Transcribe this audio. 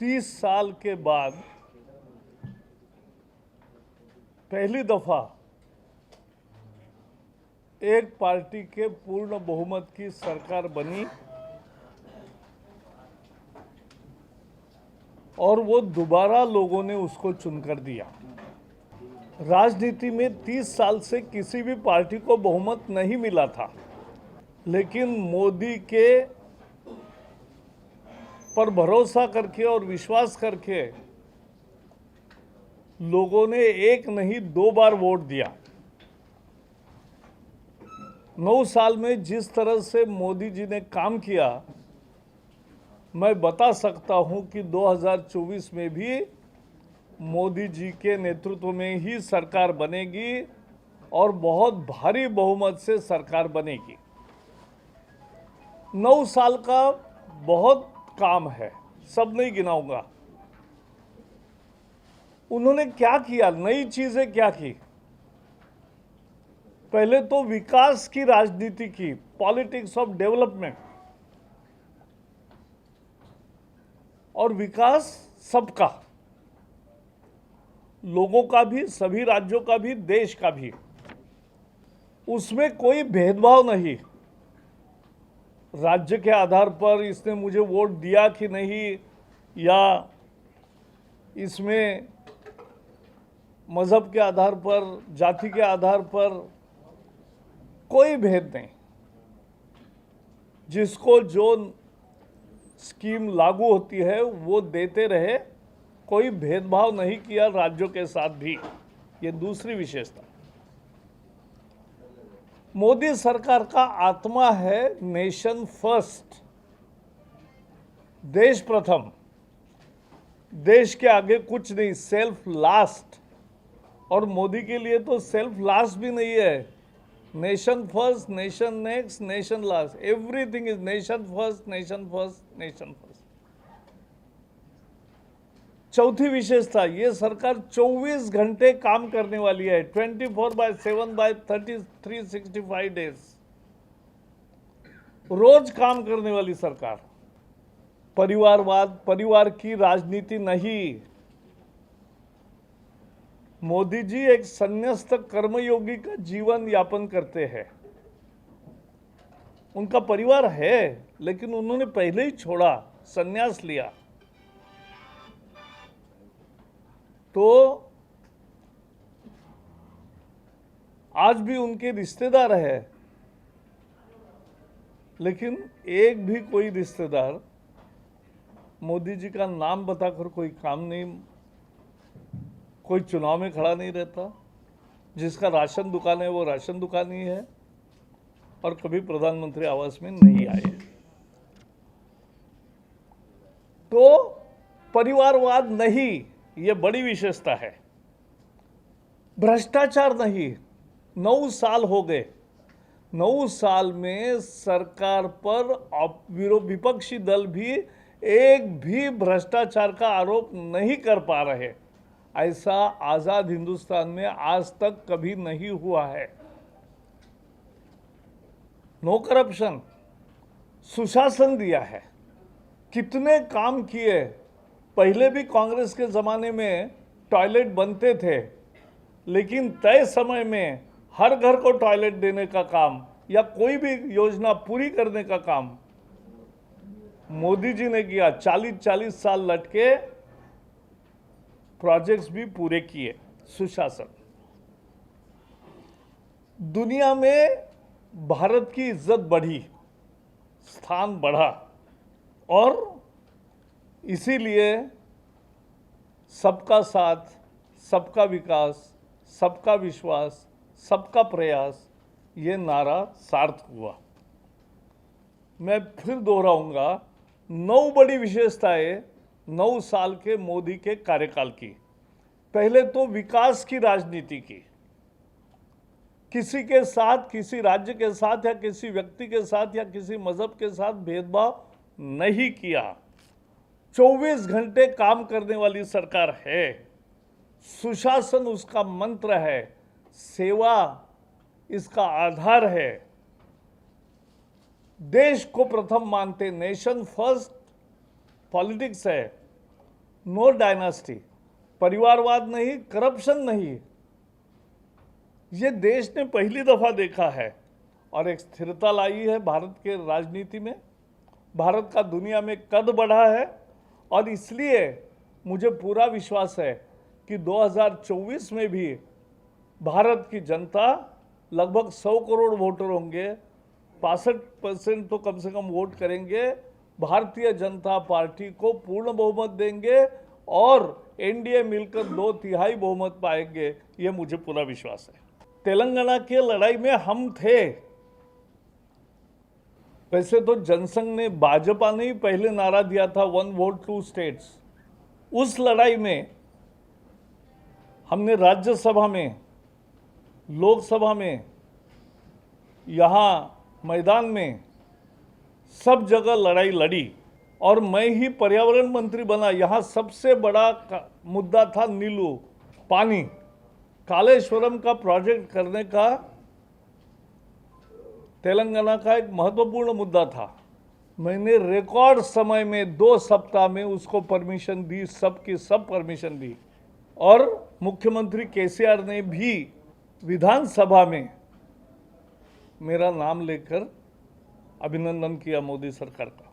30 साल के बाद पहली दफा एक पार्टी के पूर्ण बहुमत की सरकार बनी और वो दोबारा लोगों ने उसको चुनकर दिया। राजनीति में 30 साल से किसी भी पार्टी को बहुमत नहीं मिला था, लेकिन मोदी के पर भरोसा करके और विश्वास करके लोगों ने एक नहीं 2 बार वोट दिया। 9 साल में जिस तरह से मोदी जी ने काम किया, मैं बता सकता हूं कि 2024 में भी मोदी जी के नेतृत्व में ही सरकार बनेगी और बहुत भारी बहुमत से सरकार बनेगी। 9 साल का बहुत काम है, सब नहीं गिनाऊंगा। उन्होंने क्या किया, नई चीजें क्या की? पहले तो विकास की राजनीति की, पॉलिटिक्स ऑफ डेवलपमेंट, और विकास सबका, लोगों का भी, सभी राज्यों का भी, देश का भी। उसमें कोई भेदभाव नहीं। राज्य के आधार पर इसने मुझे वोट दिया कि नहीं, या इसमें मजहब के आधार पर, जाति के आधार पर कोई भेद नहीं। जिसको जो स्कीम लागू होती है वो देते रहे, कोई भेदभाव नहीं किया राज्यों के साथ भी। ये दूसरी विशेषता। मोदी सरकार का आत्मा है नेशन फर्स्ट, देश प्रथम, देश के आगे कुछ नहीं, सेल्फ लास्ट। और मोदी के लिए तो सेल्फ लास्ट भी नहीं है, nation first, nation next, nation last, everything is nation first, nation first, nation first. चौथी विशेषता, ये सरकार 24 घंटे काम करने वाली है, 24/7/30 365 डेज, रोज काम करने वाली सरकार। परिवारवाद, परिवार की राजनीति नहीं। मोदी जी एक संन्यास्त कर्मयोगी का जीवन यापन करते हैं। उनका परिवार है, लेकिन उन्होंने पहले ही छोड़ा, संन्यास लिया। तो आज भी उनके रिश्तेदार है, लेकिन एक भी कोई रिश्तेदार मोदी जी का नाम बताकर कोई काम नहीं, कोई चुनाव में खड़ा नहीं रहता। जिसका राशन दुकान है वो राशन दुकान ही है, और कभी प्रधानमंत्री आवास में नहीं आए। तो परिवारवाद नहीं, ये बड़ी विशेषता है। भ्रष्टाचार नहीं। 9 साल हो गए, 9 साल में सरकार पर विपक्षी दल भी एक भी भ्रष्टाचार का आरोप नहीं कर पा रहे। ऐसा आजाद हिंदुस्तान में आज तक कभी नहीं हुआ है। नो करप्शन, सुशासन दिया है। कितने काम किए। पहले भी कांग्रेस के ज़माने में टॉयलेट बनते थे, लेकिन तय समय में हर घर को टॉयलेट देने का काम या कोई भी योजना पूरी करने का काम मोदी जी ने किया। 40-40 साल लटके, प्रोजेक्ट्स भी पूरे किए। सुशासन। दुनिया में भारत की इज्जत बढ़ी, स्थान बढ़ा, और इसीलिए सबका साथ, सबका विकास, सबका विश्वास, सबका प्रयास, ये नारा सार्थ हुआ। मैं फिर दोहराऊंगा, 9 बड़ी विशेषताएं 9 साल के मोदी के कार्यकाल की। पहले तो विकास की राजनीति की। किसी के साथ, किसी राज्य के साथ या किसी व्यक्ति के साथ या किसी मजहब के साथ भेदभाव नहीं किया। 24 घंटे काम करने वाली सरकार है। सुशासन उसका मंत्र है, सेवा इसका आधार है। देश को प्रथम मानते, नेशन फर्स्ट पॉलिटिक्स है, नो डायनास्टी, परिवारवाद नहीं, करप्शन नहीं। ये देश ने पहली दफा देखा है और एक स्थिरता लाई है भारत के राजनीति में। भारत का दुनिया में कद बढ़ा है और इसलिए मुझे पूरा विश्वास है कि 2024 में भी भारत की जनता लगभग 100 करोड़ वोटर होंगे, 65% तो कम से कम वोट करेंगे, भारतीय जनता पार्टी को पूर्ण बहुमत देंगे और एनडीए मिलकर 2/3 बहुमत पाएंगे, ये मुझे पूरा विश्वास है। तेलंगाना की लड़ाई में हम थे। वैसे तो जनसंघ ने, भाजपा ने ही पहले नारा दिया था 1 वोट 2 स्टेट्स। उस लड़ाई में हमने राज्यसभा में, लोकसभा में, यहाँ मैदान में सब जगह लड़ाई लड़ी और मैं ही पर्यावरण मंत्री बना। यहाँ सबसे बड़ा मुद्दा था नीलू, पानी। कालेश्वरम का प्रोजेक्ट करने का तेलंगाना का एक महत्वपूर्ण मुद्दा था। मैंने रिकॉर्ड समय में 2 सप्ताह में उसको परमिशन दी, सबकी सब परमिशन दी और मुख्यमंत्री केसीआर ने भी विधानसभा में मेरा नाम लेकर अभिनंदन किया मोदी सरकार का।